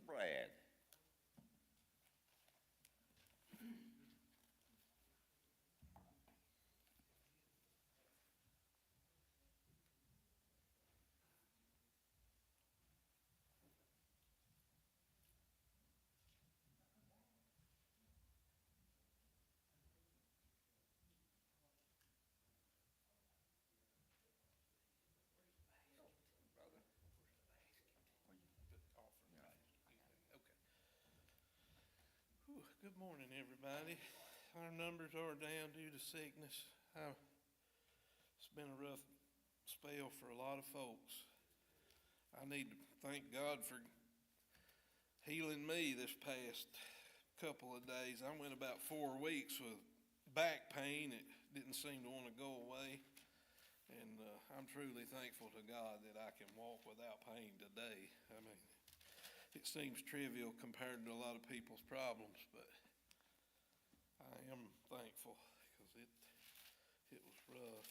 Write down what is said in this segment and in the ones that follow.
Brad. Good morning, everybody. Our numbers are down due to sickness. It's been a rough spell for a lot of folks. I need to thank God for healing me this past couple of days. I went about 4 weeks with back pain. It didn't seem to want to go away. And I'm truly thankful to God that I can walk without pain today. I mean, it seems trivial compared to a lot of people's problems, but I am thankful because it was rough.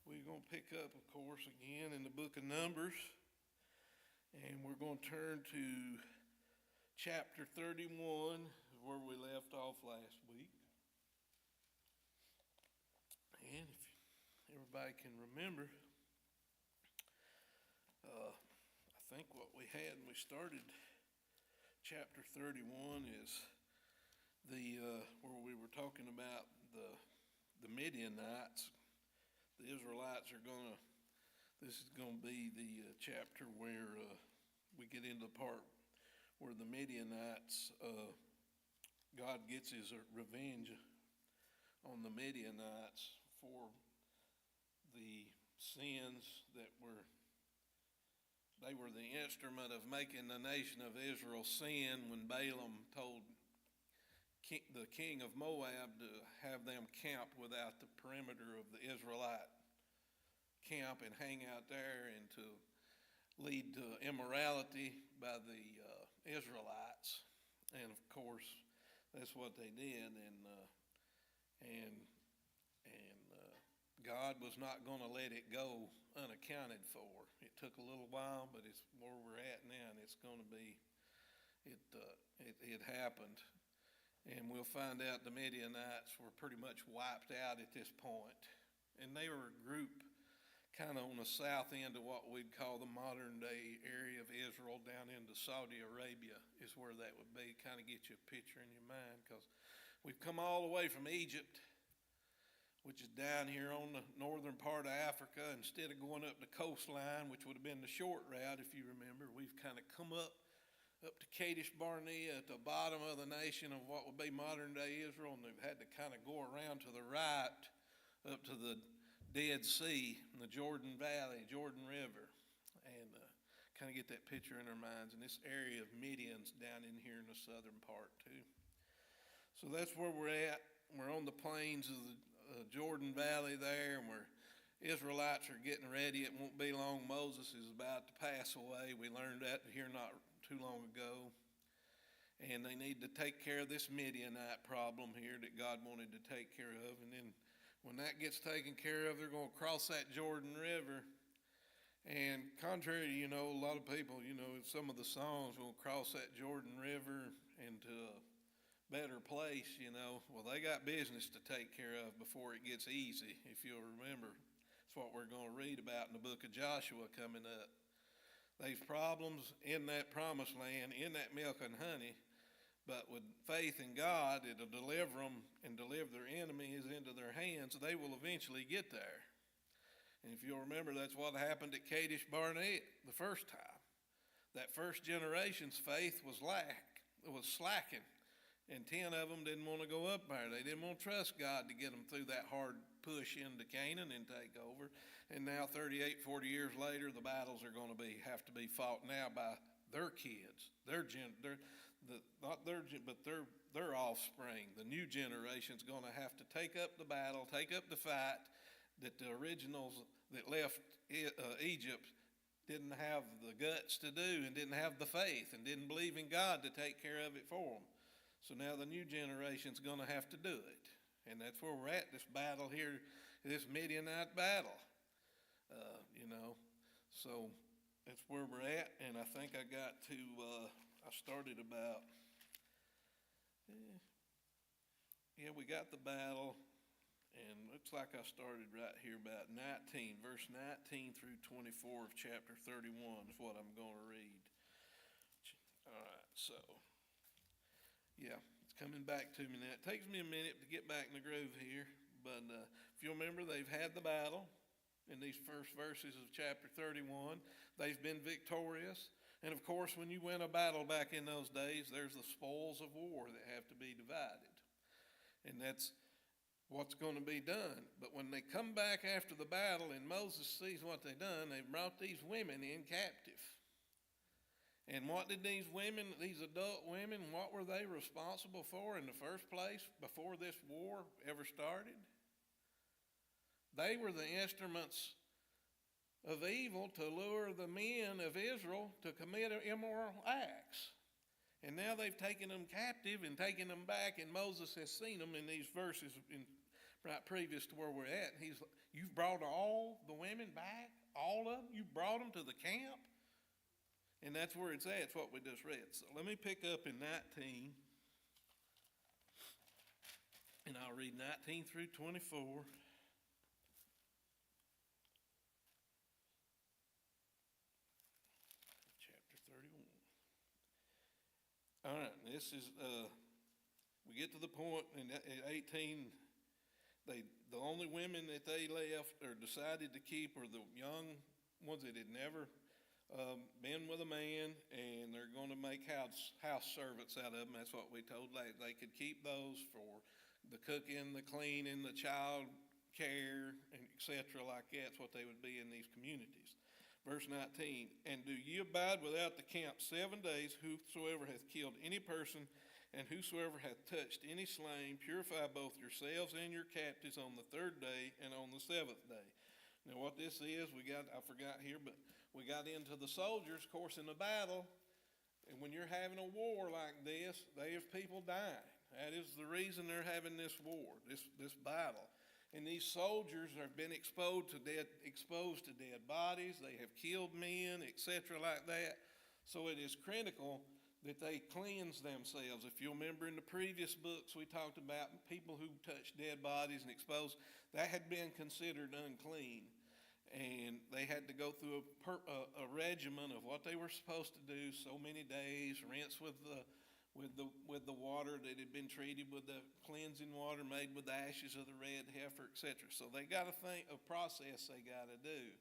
We're going to pick up, of course, again in the book of Numbers, and we're going to turn to chapter 31, where we left off last week. And if everybody can remember, I think what we had when we started chapter 31 is where we were talking about the Midianites. The Israelites this is going to be the chapter where we get into the part where the Midianites, God gets his revenge on the Midianites for the sins that they were the instrument of making the nation of Israel sin when Balaam told the king of Moab to have them camp without the perimeter of the Israelite camp and hang out there, and to lead to immorality by the Israelites. And of course, that's what they did, and God was not going to let it go unaccounted for. It took a little while, but it's where we're at now, and it's going to be, it happened. And we'll find out the Midianites were pretty much wiped out at this point. And they were a group kind of on the south end of what we'd call the modern day area of Israel, down into Saudi Arabia is where that would be. Kind of get you a picture in your mind, because we've come all the way from Egypt, which is down here on the northern part of Africa. Instead of going up the coastline, which would have been the short route, if you remember, we've kind of come up to Kadesh Barnea at the bottom of the nation of what would be modern day Israel, and we've had to kind of go around to the right up to the Dead Sea and the Jordan Valley, Jordan River, and kind of get that picture in our minds. And this area of Midian's down in here in the southern part too. So that's where we're at. We're on the plains of the Jordan Valley there, and where Israelites are getting ready. It won't be long. Moses is about to pass away. We learned that here not too long ago. And they need to take care of this Midianite problem here that God wanted to take care of. And then when that gets taken care of, they're going to cross that Jordan River. And contrary to, a lot of people, some of the songs will cross that Jordan River into a better place, well, they got business to take care of before it gets easy. If you'll remember, it's what we're going to read about in the book of Joshua coming up. There's problems in that promised land, in that milk and honey, but with faith in God, it'll deliver them and deliver their enemies into their hands. They will eventually get there. And if you'll remember, that's what happened at Kadesh Barnea the first time. That first generation's faith was slacking. And 10 of them didn't want to go up there. They didn't want to trust God to get them through that hard push into Canaan and take over. And now 38, 40 years later, the battles are going to have to be fought now by their kids, their offspring. The new generation's going to have to take up the battle, take up the fight that the originals that left Egypt didn't have the guts to do, and didn't have the faith, and didn't believe in God to take care of it for them. So now the new generation's going to have to do it. And that's where we're at, this battle here, this Midianite battle, So that's where we're at, and I think I got to, I started about, eh, yeah, we got the battle, and looks like I started right here about 19, verse 19 through 24 of chapter 31 is what I'm going to read. All right, so, yeah, it's coming back to me now. It takes me a minute to get back in the groove here, but if you remember, they've had the battle in these first verses of chapter 31. They've been victorious. And of course, when you win a battle back in those days, there's the spoils of war that have to be divided. And that's what's going to be done. But when they come back after the battle and Moses sees what they've done, they brought these women in captive. And what did these women, these adult women, what were they responsible for in the first place before this war ever started? They were the instruments of evil to lure the men of Israel to commit immoral acts. And now they've taken them captive and taken them back, and Moses has seen them in these verses right previous to where we're at. He's, you've brought all the women back, all of them? You brought them to the camp? And that's where it's at. It's what we just read. So let me pick up in 19, and I'll read 19 through 24. All right, this is, we get to the point in at 18, the only women that they left or decided to keep were the young ones that had never been with a man, and they're going to make house servants out of them. That's what we told. They could keep those for the cooking, the cleaning, the child care, and et cetera, like that's what they would be in these communities. Verse 19, and do ye abide without the camp 7 days, whosoever hath killed any person, and whosoever hath touched any slain, purify both yourselves and your captives on the 3rd day and on the 7th day. Now what this is, I forgot here, but we got into the soldiers, of course, in the battle, and when you're having a war like this, there's people dying. That is the reason they're having this war, this battle. And these soldiers have been exposed to dead bodies. They have killed men, etc., like that. So it is critical that they cleanse themselves. If you remember in the previous books, we talked about people who touched dead bodies and exposed. That had been considered unclean. And they had to go through a regimen of what they were supposed to do, so many days, rinse with the water that had been treated with the cleansing water made with the ashes of the red heifer, etc. So they got to think of process they got to do.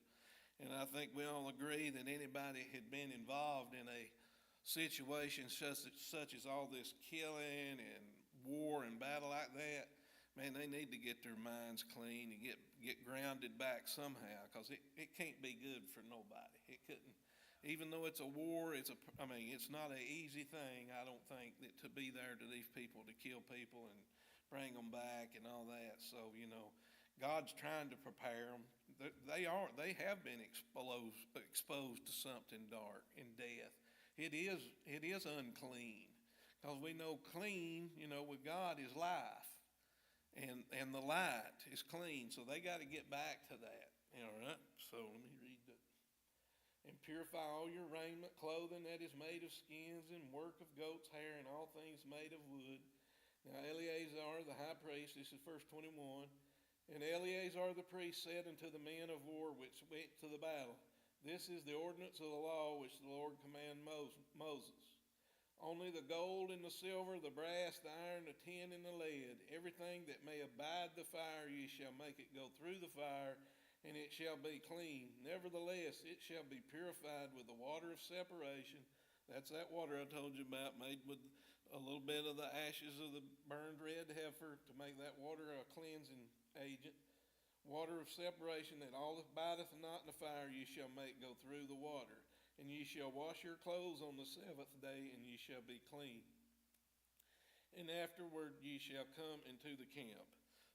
And I think we all agree that anybody had been involved in a situation such as all this killing and war and battle like that, man, they need to get their minds clean and get grounded back somehow, because it can't be good for nobody. It couldn't. Even though it's a war, it's not an easy thing, I don't think, that to be there to these people, to kill people and bring them back and all that. So, God's trying to prepare them. They have been exposed to something dark and death. It is unclean, because we know clean, with God is life, and the light is clean. So they got to get back to that. All right. So let me read that. And purify all your raiment, clothing that is made of skins, and work of goat's hair, and all things made of wood. Now Eleazar the high priest, this is verse 21, and Eleazar the priest said unto the men of war which went to the battle, this is the ordinance of the law which the Lord commanded Moses. Only the gold and the silver, the brass, the iron, the tin, and the lead, everything that may abide the fire, ye shall make it go through the fire, and it shall be clean. Nevertheless, it shall be purified with the water of separation. That's that water I told you about, made with a little bit of the ashes of the burned red heifer to make that water a cleansing agent. Water of separation, that all that abideth not in the fire ye shall make go through the water. And ye shall wash your clothes on the 7th day, and ye shall be clean. And afterward ye shall come into the camp.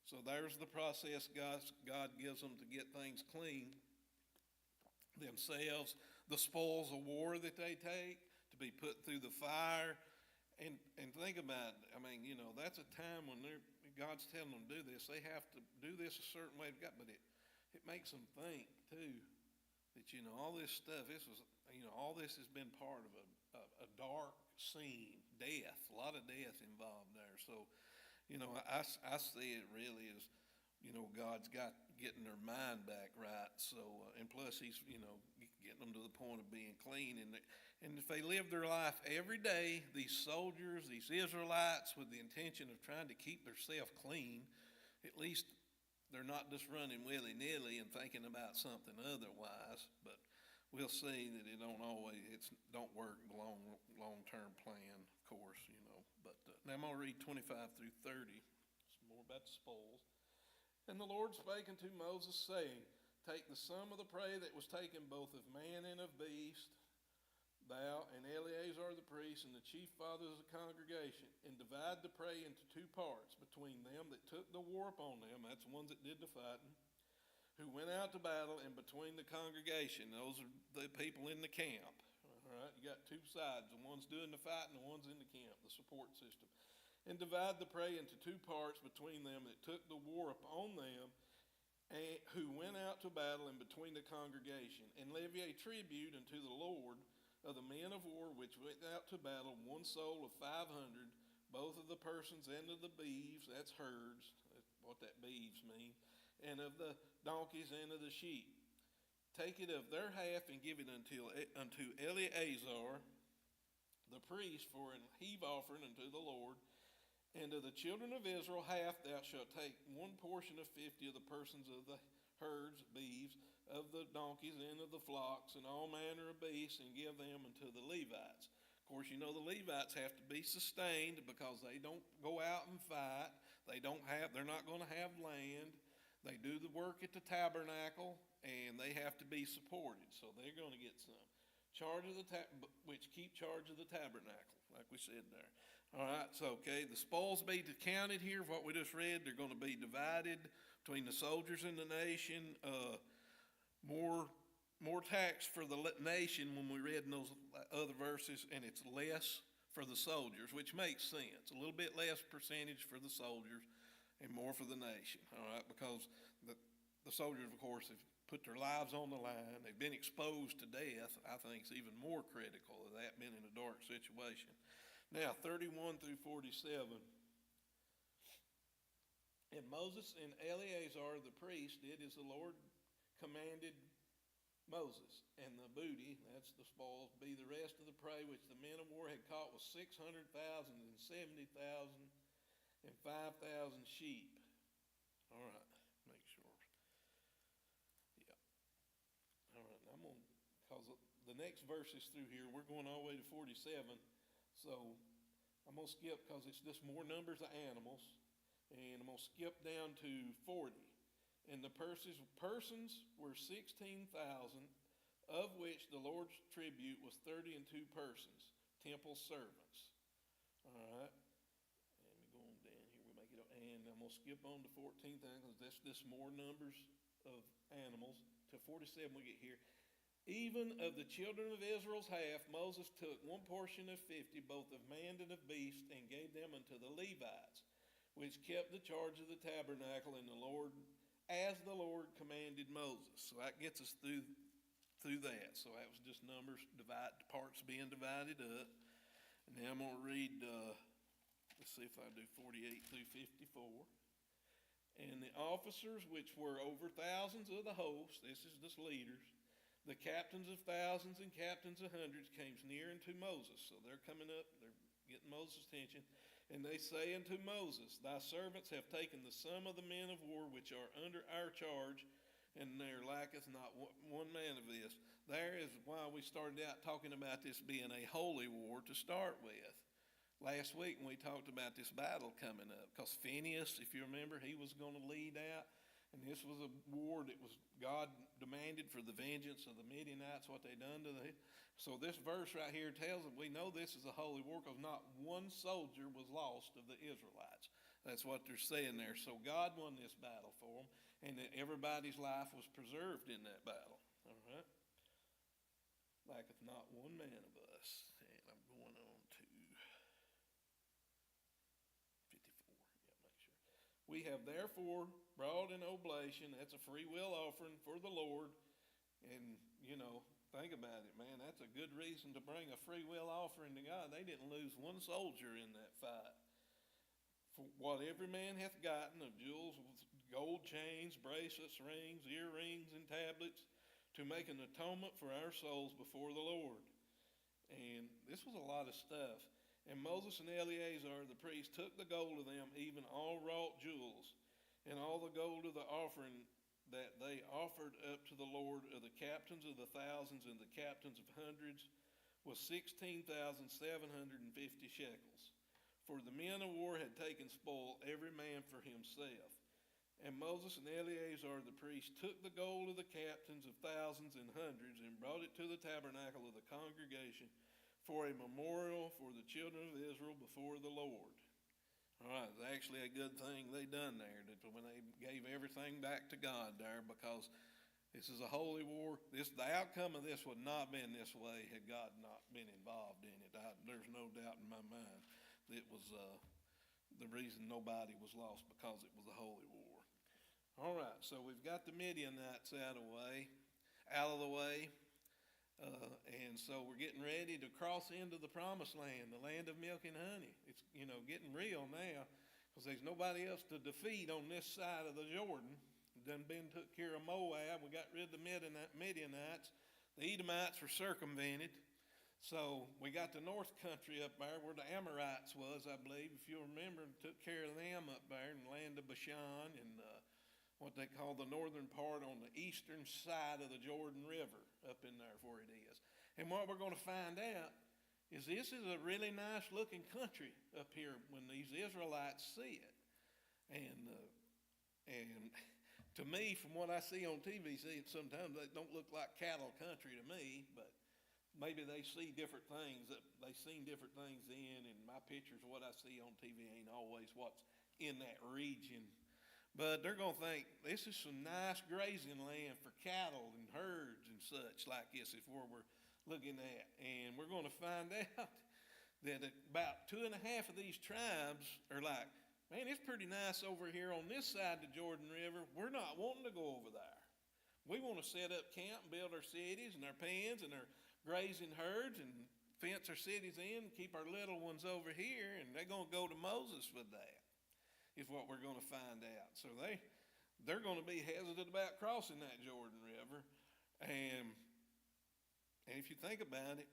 So there's the process God gives them to get things clean themselves. The spoils of war that they take to be put through the fire. And think about it. That's a time when God's telling them to do this. They have to do this a certain way, but it makes them think too. that, all this stuff, all this has been part of a dark scene, death, a lot of death involved there. So, I see it really as, God's got getting their mind back right. So, and plus he's, getting them to the point of being clean. And if they live their life every day, these soldiers, these Israelites, with the intention of trying to keep themselves clean, at least they're not just running willy-nilly and thinking about something otherwise. But we'll see that it don't work long-term plan, of course, But now I'm going to read 25 through 30. It's more about the spoils. And the Lord spake unto Moses, saying, Take the sum of the prey that was taken both of man and of beast, thou and Eleazar the priest and the chief fathers of the congregation, and divide the prey into two parts between them that took the war upon them, that's the ones that did the fighting, who went out to battle, and between the congregation, those are the people in the camp. All right, you got two sides, the ones doing the fighting, the ones in the camp, the support system. And divide the prey into two parts between them that took the war upon them, and who went out to battle, and between the congregation, and levy a tribute unto the Lord of the men of war which went out to battle, one soul of 500, both of the persons and of the beeves, that's herds, that's what that beeves mean, and of the donkeys and of the sheep. Take it of their half and give it unto Eleazar the priest for an heave offering unto the Lord. And of the children of Israel half thou shalt take one portion of 50 of the persons of the herds, beeves, of the donkeys and of the flocks, and all manner of beasts, and give them unto the Levites. Of course, the Levites have to be sustained because they don't go out and fight. They're not going to have land. They do the work at the tabernacle, and they have to be supported. So they're going to get some. Which keep charge of the tabernacle, like we said there. All right, so, the spoils be counted here, what we just read, they're going to be divided between the soldiers and the nation. More tax for the nation when we read in those other verses, and it's less for the soldiers, which makes sense. A little bit less percentage for the soldiers and more for the nation, all right, because the soldiers, of course, have put their lives on the line. They've been exposed to death. I think it's even more critical of that, being in a dark situation. Now, 31 through 47. And Moses and Eleazar the priest did as the Lord commanded Moses. And the booty, that's the spoils, be the rest of the prey which the men of war had caught was 600,000 and 70,000 and 5,000 sheep. All right, make sure. Yeah. All right, I'm going to, because the next verses through here, we're going all the way to 47. So I'm going to skip because it's just more numbers of animals. And I'm going to skip down to 40. And the persons were 16,000, of which the Lord's tribute was 32 persons, temple servants. All right. And we go on down here. We make it, and I'm going to skip on to 14 because that's just more numbers of animals. To 47 we get here. Even of the children of Israel's half, Moses took one portion of 50, both of man and of beast, and gave them unto the Levites, which kept the charge of the tabernacle, and the Lord, as the Lord commanded Moses. So that gets us through that. So that was just numbers, parts being divided up. And now I'm going to read, let's see if I do 48 through 54. And the officers which were over thousands of the host, this is just leaders, the captains of thousands and captains of hundreds came near unto Moses. So they're coming up, they're getting Moses' attention. And they say unto Moses, Thy servants have taken the sum of the men of war which are under our charge, and there lacketh not one man of this. There is why we started out talking about this being a holy war to start with. Last week when we talked about this battle coming up, because Phineas, if you remember, he was going to lead out. And this was a war that was God demanded for the vengeance of the Midianites, what they done to the. So this verse right here tells us we know this is a holy war because not one soldier was lost of the Israelites. That's what they're saying there. So God won this battle for them, and that everybody's life was preserved in that battle. All right. Lacketh not one man of us. And I'm going on to 54. Yeah, make sure. We have therefore brought an oblation, that's a free will offering for the Lord, And, think about it, man. That's a good reason to bring a free will offering to God. They didn't lose one soldier in that fight. For what every man hath gotten of jewels, gold chains, bracelets, rings, earrings, and tablets, to make an atonement for our souls before the Lord. And this was a lot of stuff. And Moses and Eleazar the priest took the gold of them, even all wrought jewels, and all the gold of the offering that they offered up to the Lord of the captains of the thousands and the captains of hundreds was 16,750 shekels. For the men of war had taken spoil, every man for himself. And Moses and Eleazar the priest took the gold of the captains of thousands and hundreds and brought it to the tabernacle of the congregation for a memorial for the children of Israel before the Lord. All right, it's actually a good thing they done there, that when they gave everything back to God there, because this is a holy war. The outcome of this would not have been this way had God not been involved in it. There's no doubt in my mind. It was the reason nobody was lost, because it was a holy war. All right, so we've got the Midianites out of the way. And so we're getting ready to cross into the promised land, the land of milk and honey. It's, getting real now, because there's nobody else to defeat on this side of the Jordan. Done been took care of Moab. We got rid of the Midianites. The Edomites were circumvented. So we got the north country up there where the Amorites was, I believe, if you remember, and took care of them up there in the land of Bashan and what they call the northern part on the eastern side of the Jordan River, up in there where it is. And what we're going to find out is this is a really nice looking country up here when these Israelites see it. And to me, from what I see on TV, sometimes they don't look like cattle country to me, but maybe they see different things. They've seen different things then, and my pictures, what I see on TV ain't always what's in that region. But they're going to think, this is some nice grazing land for cattle and herds and such like this is where we're looking at. And we're going to find out that about 2.5 of these tribes are like, man, it's pretty nice over here on this side of the Jordan River. We're not wanting to go over there. We want to set up camp and build our cities and our pens and our grazing herds and fence our cities in and keep our little ones over here. And they're going to go to Moses for that, is what we're going to find out. So they're going to be hesitant about crossing that Jordan River. And if you think about it,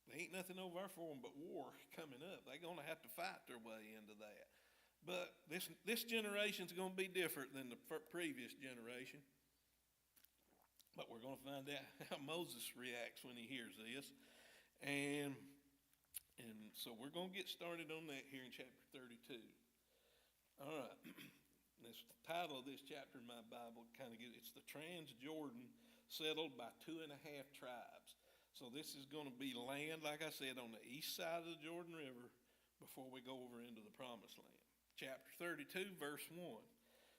there ain't nothing over there for them but war coming up. They're going to have to fight their way into that. But this generation's going to be different than the previous generation. But we're going to find out how Moses reacts when he hears this. And so we're going to get started on that here in chapter 32. All right. This title of this chapter in my Bible it's the Transjordan settled by 2.5 tribes. So this is going to be land, like I said, on the east side of the Jordan River before we go over into the promised land. Chapter 32, verse 1.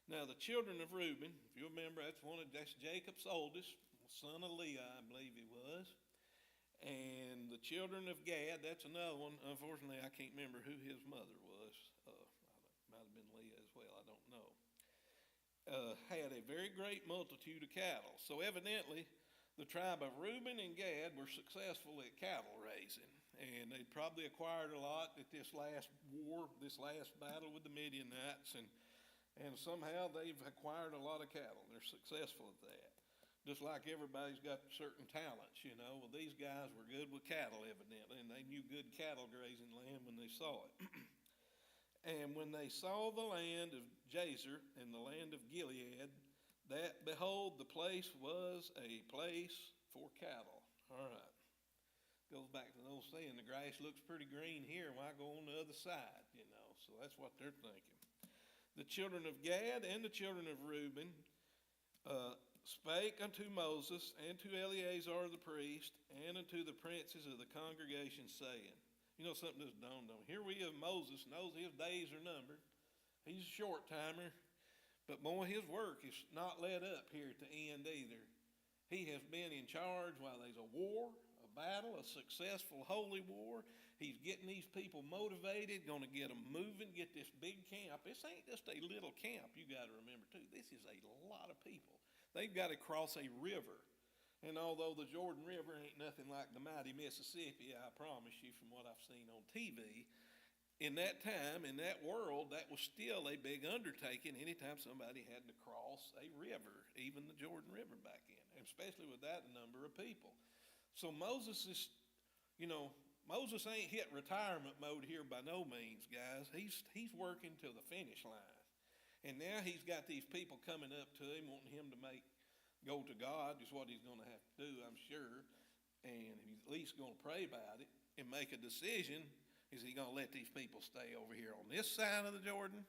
Now the children of Reuben, if you remember, that's Jacob's oldest, son of Leah, I believe he was. And the children of Gad, that's another one. Unfortunately, I can't remember who his mother was. Might have been Leah as well, I don't know. Had a very great multitude of cattle. So evidently, the tribe of Reuben and Gad were successful at cattle raising. And they probably acquired a lot at this last war, this last battle with the Midianites. And somehow they've acquired a lot of cattle. They're successful at that. Just like everybody's got certain talents, Well, these guys were good with cattle, evidently, and they knew good cattle grazing land when they saw it. And when they saw the land of Jazer and the land of Gilead, that, behold, the place was a place for cattle. All right. Goes back to the old saying, the grass looks pretty green here, why go on the other side, So that's what they're thinking. The children of Gad and the children of Reuben spake unto Moses and to Eleazar the priest and unto the princes of the congregation, saying, something just dawned on me. Here we have Moses, knows his days are numbered. He's a short timer, but boy, his work is not let up here at the end either. He has been in charge while there's a war, a battle, a successful holy war. He's getting these people motivated, going to get them moving, get this big camp. This ain't just a little camp, you got to remember too. This is a lot of people. they've got to cross a river. And although the Jordan River ain't nothing like the mighty Mississippi, I promise you from what I've seen on TV, in that time, in that world, that was still a big undertaking anytime somebody had to cross a river, even the Jordan River back in, and especially with that number of people. So Moses is, Moses ain't hit retirement mode here by no means, guys. He's working to the finish line. And now he's got these people coming up to him, wanting him to go to God, is what he's going to have to do, I'm sure. And he's at least going to pray about it and make a decision. Is he going to let these people stay over here on this side of the Jordan?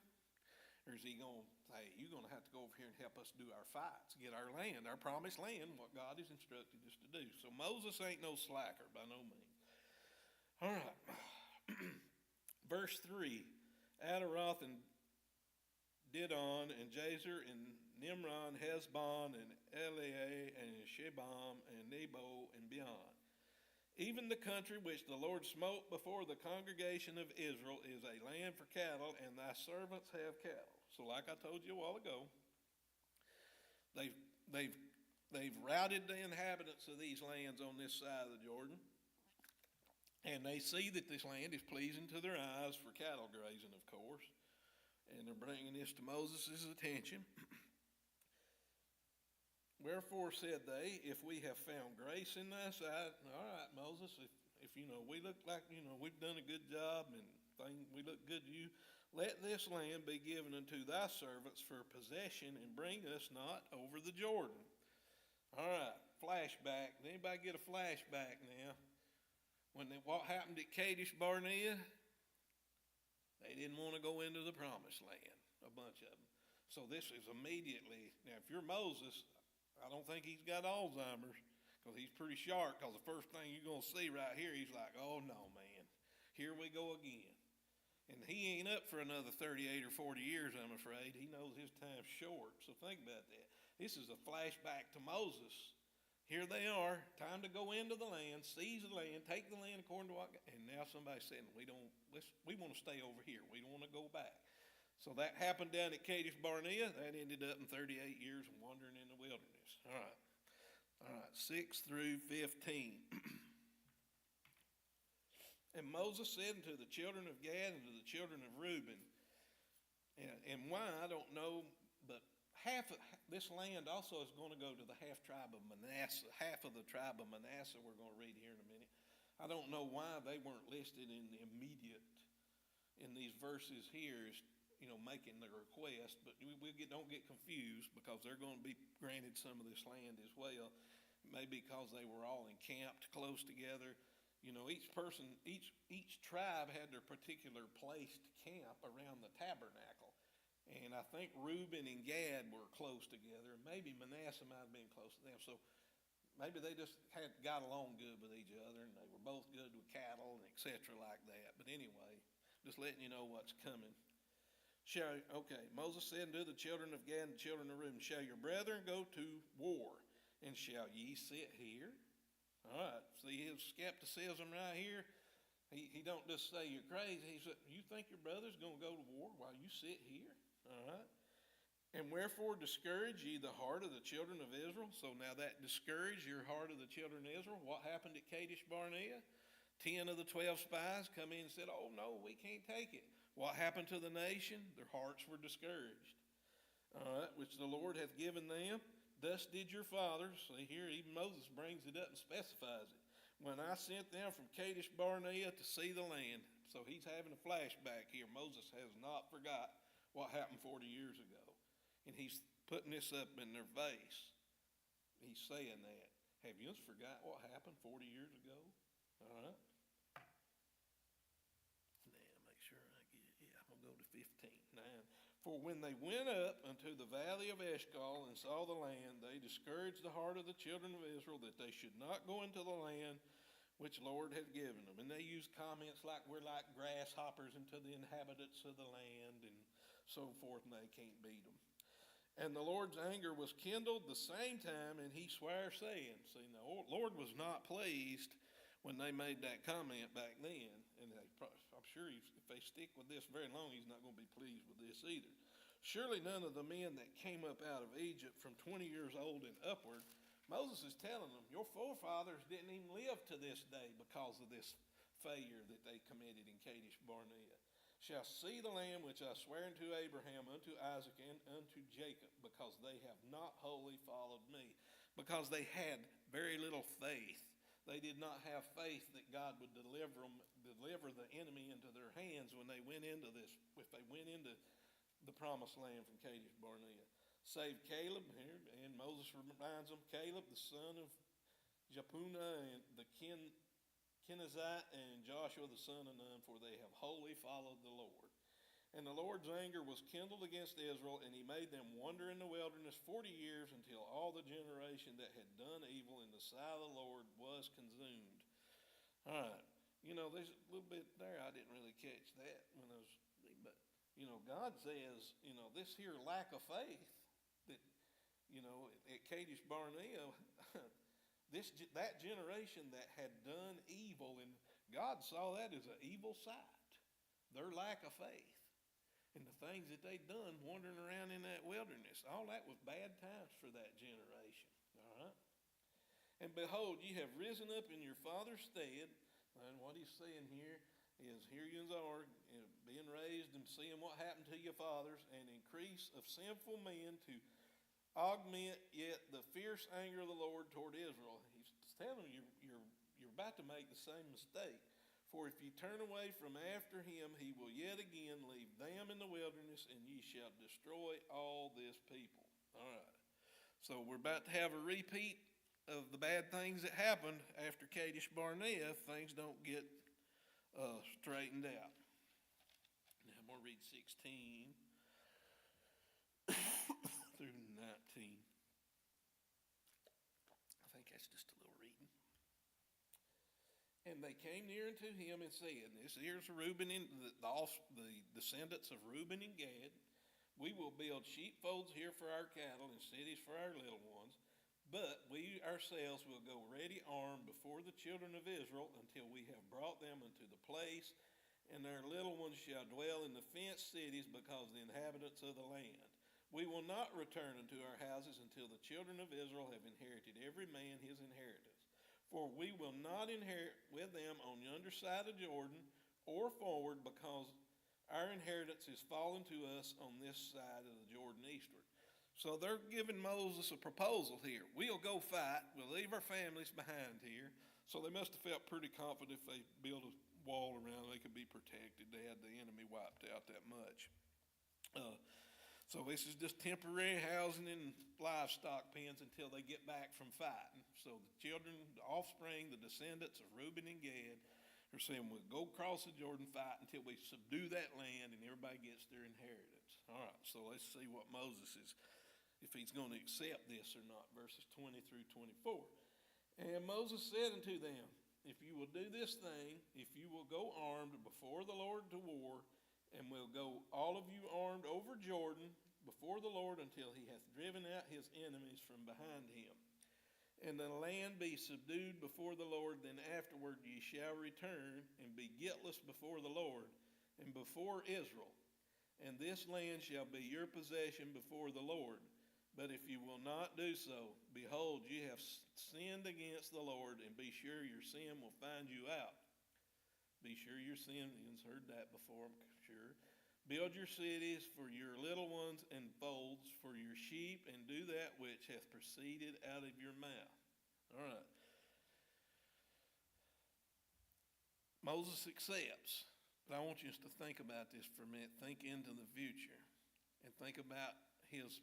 Or is he going to say, you're going to have to go over here and help us do our fights, get our land, our promised land, what God has instructed us to do. So Moses ain't no slacker by no means. All right. Verse 3, Adaroth and Didon and Jazer and Nimron, Hezbon and Eleah and Shebam and Nebo and beyond. Even the country which the Lord smote before the congregation of Israel is a land for cattle, and thy servants have cattle. So like I told you a while ago, they've routed the inhabitants of these lands on this side of the Jordan, and they see that this land is pleasing to their eyes for cattle grazing, of course, and they're bringing this to Moses' attention. Wherefore said they, if we have found grace in thy sight, all right, Moses, if we look like, we've done a good job and we look good to you, let this land be given unto thy servants for possession and bring us not over the Jordan. All right, flashback. Did anybody get a flashback now? What happened at Kadesh Barnea? They didn't want to go into the promised land, a bunch of them. So this is immediately, now if you're Moses, I don't think he's got Alzheimer's, because he's pretty sharp, because the first thing you're going to see right here, he's like, oh no, man, here we go again. And he ain't up for another 38 or 40 years, I'm afraid. He knows his time's short, so think about that. This is a flashback to Moses. Here they are, time to go into the land, seize the land, take the land according to what, and now somebody's saying, we want to stay over here. We don't want to go back. So that happened down at Kadesh Barnea. That ended up in 38 years of wandering in the wilderness. All right, 6 through 15. And Moses said unto the children of Gad and to the children of Reuben, and why, I don't know, but half of this land also is going to go to the half tribe of Manasseh. Half of the tribe of Manasseh we're going to read here in a minute. I don't know why they weren't listed in the immediate, in these verses here, making the request, but don't get confused, because they're going to be granted some of this land as well. Maybe because they were all encamped close together. Each tribe had their particular place to camp around the tabernacle. And I think Reuben and Gad were close together. Maybe Manasseh might have been close to them. So maybe they just got along good with each other, and they were both good with cattle and et cetera like that. But anyway, just letting you know what's coming. Moses said unto the children of Gad and the children of Reuben, shall your brethren go to war, and shall ye sit here? All right, see his skepticism right here. He don't just say you're crazy. He said, you think your brother's going to go to war while you sit here? All right. And wherefore discourage ye the heart of the children of Israel? So now that discouraged your heart of the children of Israel. What happened at Kadesh Barnea? 10 of the 12 spies come in and said, oh no, we can't take it. What happened to the nation? Their hearts were discouraged. All right, which the Lord hath given them. Thus did your fathers. See here, even Moses brings it up and specifies it. When I sent them from Kadesh Barnea to see the land. So he's having a flashback here. Moses has not forgot what happened 40 years ago. And he's putting this up in their face. He's saying that. Have you forgot what happened 40 years ago? All right. Go to 15. 9. For when they went up unto the valley of Eshcol and saw the land, they discouraged the heart of the children of Israel that they should not go into the land which the Lord had given them. And they used comments like, we're like grasshoppers into the inhabitants of the land and so forth, and they can't beat them. And the Lord's anger was kindled the same time, and he swore, saying, see, the Lord was not pleased when they made that comment back then. And I'm sure if they stick with this very long, he's not going to be pleased with this either. Surely none of the men that came up out of Egypt from 20 years old and upward, Moses is telling them, your forefathers didn't even live to this day because of this failure that they committed in Kadesh Barnea, shall see the land which I swear unto Abraham, unto Isaac, and unto Jacob, because they have not wholly followed me. Because they had very little faith. They did not have faith that God would deliver the enemy into their hands when they went into this, if they went into the promised land from Kadesh Barnea. Save Caleb here, and Moses reminds them, Caleb, the son of Jephunneh, and the Kenizzite, and Joshua, the son of Nun, for they have wholly followed the Lord. And the Lord's anger was kindled against Israel, and he made them wander in the wilderness 40 years until all the generation that had done evil in the sight of the Lord was consumed. All right. There's a little bit there I didn't really catch that when I was, but, God says, this here lack of faith that, at Kadesh Barnea, that generation that had done evil, and God saw that as an evil sight, their lack of faith. And the things that they'd done wandering around in that wilderness, all that was bad times for that generation. All right? And behold, ye have risen up in your father's stead. And what he's saying here is, here you are, being raised and seeing what happened to your fathers, and increase of sinful men to augment yet the fierce anger of the Lord toward Israel. He's telling them you're about to make the same mistake. For if ye turn away from after him, he will yet again leave them in the wilderness, and ye shall destroy all this people. All right. So we're about to have a repeat of the bad things that happened after Kadesh Barnea if things don't get straightened out. Now I'm going to read 16 through 19. I think that's just a little reading. And they came near unto him and said, this here's Reuben and the descendants of Reuben and Gad, we will build sheepfolds here for our cattle and cities for our little ones, but we ourselves will go ready armed before the children of Israel until we have brought them unto the place, and their little ones shall dwell in the fenced cities because the inhabitants of the land. We will not return unto our houses until the children of Israel have inherited every man his inheritance. For we will not inherit with them on yonder side of Jordan or forward, because our inheritance is fallen to us on this side of the Jordan eastward. So they're giving Moses a proposal here. We'll go fight. We'll leave our families behind here. So they must have felt pretty confident if they built a wall around, they could be protected. They had the enemy wiped out that much. So this is just temporary housing in livestock pens until they get back from fighting. So the children, the offspring, the descendants of Reuben and Gad are saying, we'll go across the Jordan, fight until we subdue that land and everybody gets their inheritance. All right, so let's see what Moses is, if he's going to accept this or not, verses 20 through 24. And Moses said unto them, if you will do this thing, if you will go armed before the Lord to war, and will go all of you armed over Jordan before the Lord until he hath driven out his enemies from behind him. And the land be subdued before the Lord, then afterward ye shall return and be guiltless before the Lord and before Israel. And this land shall be your possession before the Lord. But if you will not do so, behold, ye have sinned against the Lord, and be sure your sin will find you out. Be sure your sin, you've heard that before, I'm sure. Build your cities for your little ones and folds for your sheep, and do that which hath proceeded out of your mouth. All right. Moses accepts, but I want you to think about this for a minute. Think into the future and think about his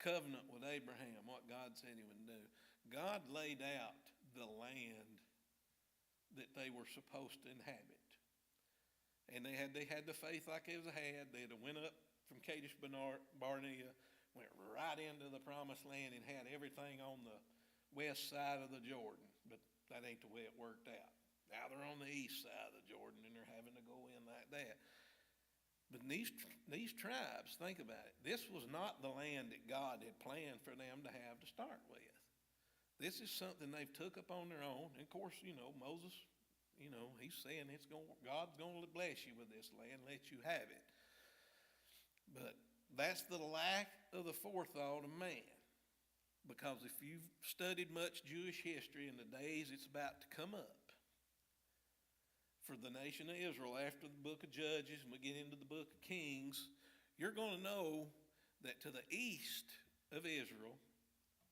covenant with Abraham, what God said he would do. God laid out the land that they were supposed to inhabit. And they had the faith like they had. They had went up from Kadesh Barnea, went right into the promised land and had everything on the west side of the Jordan. But that ain't the way it worked out. Now they're on the east side of the Jordan and they're having to go in like that. But these tribes, think about it. This was not the land that God had planned for them to have to start with. This is something they've took up on their own. And of course, Moses, he's saying God's going to bless you with this land, let you have it. But that's the lack of the forethought of man. Because if you've studied much Jewish history in the days it's about to come up for the nation of Israel after the book of Judges and we get into the book of Kings, you're going to know that to the east of Israel,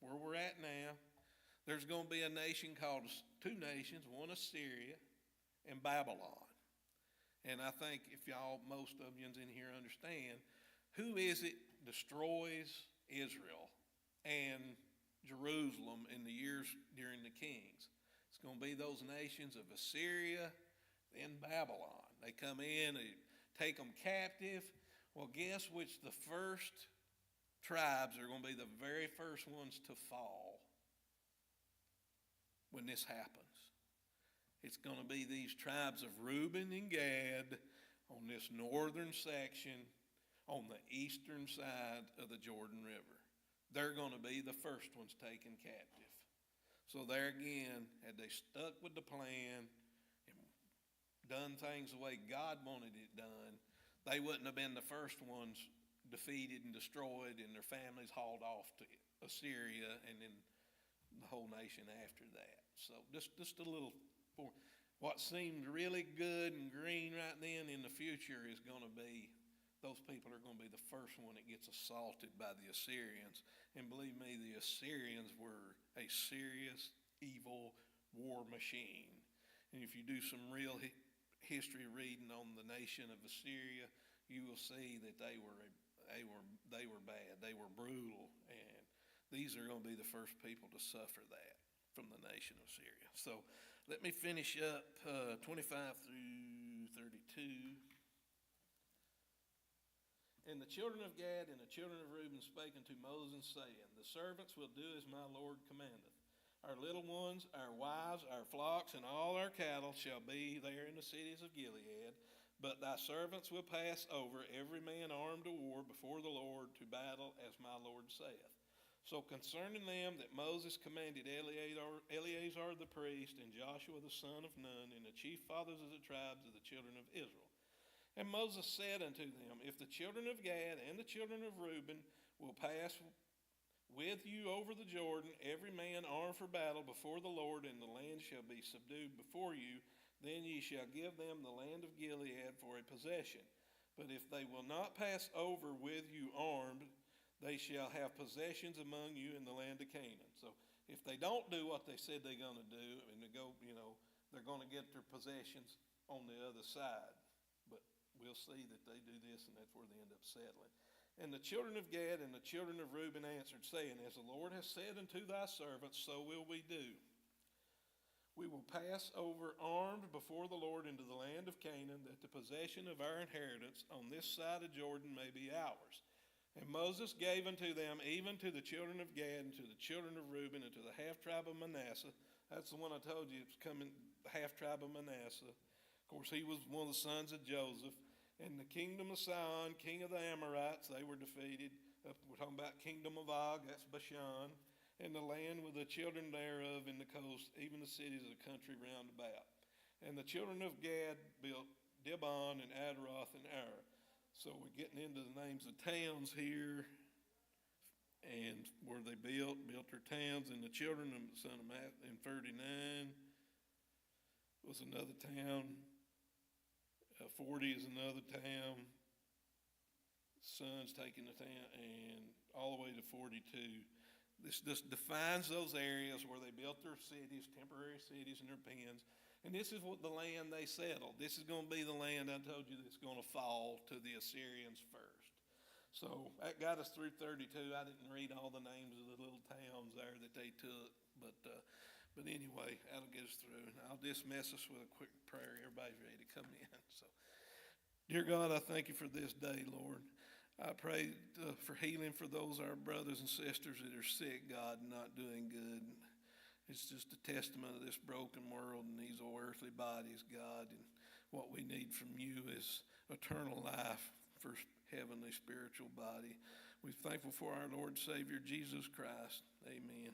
where we're at now, there's going to be a nation called, two nations, one Assyria and Babylon. And I think if y'all, most of you in here understand, who is it destroys Israel and Jerusalem in the years during the kings? It's going to be those nations of Assyria and Babylon. They come in, they take them captive. Well, guess which the first tribes are going to be the very first ones to fall when this happens? It's going to be these tribes of Reuben and Gad on this northern section on the eastern side of the Jordan River. They're going to be the first ones taken captive. So there again, had they stuck with the plan and done things the way God wanted it done, they wouldn't have been the first ones defeated and destroyed and their families hauled off to Assyria and then the whole nation after that. So just a little, what seemed really good and green right then in the future is going to be, those people are going to be the first one that gets assaulted by the Assyrians. And believe me, the Assyrians were a serious, evil war machine. And if you do some real history reading on the nation of Assyria, you will see that they were bad. They were brutal. And these are going to be the first people to suffer that from the nation of Syria. So let me finish up 25 through 32. And the children of Gad and the children of Reuben spake unto Moses, saying, the servants will do as my Lord commandeth. Our little ones, our wives, our flocks, and all our cattle shall be there in the cities of Gilead. But thy servants will pass over, every man armed to war before the Lord to battle, as my Lord saith. So concerning them that Moses commanded Eleazar the priest, and Joshua the son of Nun, and the chief fathers of the tribes of the children of Israel. And Moses said unto them, if the children of Gad and the children of Reuben will pass with you over the Jordan, every man armed for battle before the Lord, and the land shall be subdued before you, then ye shall give them the land of Gilead for a possession. But if they will not pass over with you armed, they shall have possessions among you in the land of Canaan. So if they don't do what they said they're going to do, and they go, they're going to get their possessions on the other side. But we'll see that they do this, and that's where they end up settling. And the children of Gad and the children of Reuben answered, saying, as the Lord has said unto thy servants, so will we do. We will pass over armed before the Lord into the land of Canaan, that the possession of our inheritance on this side of Jordan may be ours. And Moses gave unto them, even to the children of Gad and to the children of Reuben and to the half-tribe of Manasseh. That's the one I told you, it's coming, the half-tribe of Manasseh. Of course, he was one of the sons of Joseph. And the kingdom of Sihon, king of the Amorites, they were defeated. We're talking about kingdom of Og, that's Bashan. And the land with the children thereof in the coast, even the cities of the country round about. And the children of Gad built Dibon and Adaroth and Ara. So we're getting into the names of towns here, and where they built their towns. And the children of the son of Matt in 39 was another town. 40 is another town. Sons taking the town, and all the way to 42. This just defines those areas where they built their cities, temporary cities and their pens. And this is what the land they settled. This is going to be the land I told you that's going to fall to the Assyrians first. So that got us through 32. I didn't read all the names of the little towns there that they took. But anyway, that'll get us through. And I'll dismiss us with a quick prayer. Everybody's ready to come in. So, dear God, I thank you for this day, Lord. I pray for healing for those our brothers and sisters that are sick, God, and not doing good. It's just a testament of this broken world and these old earthly bodies, God. And what we need from you is eternal life for heavenly spiritual body. We're thankful for our Lord and Savior, Jesus Christ. Amen.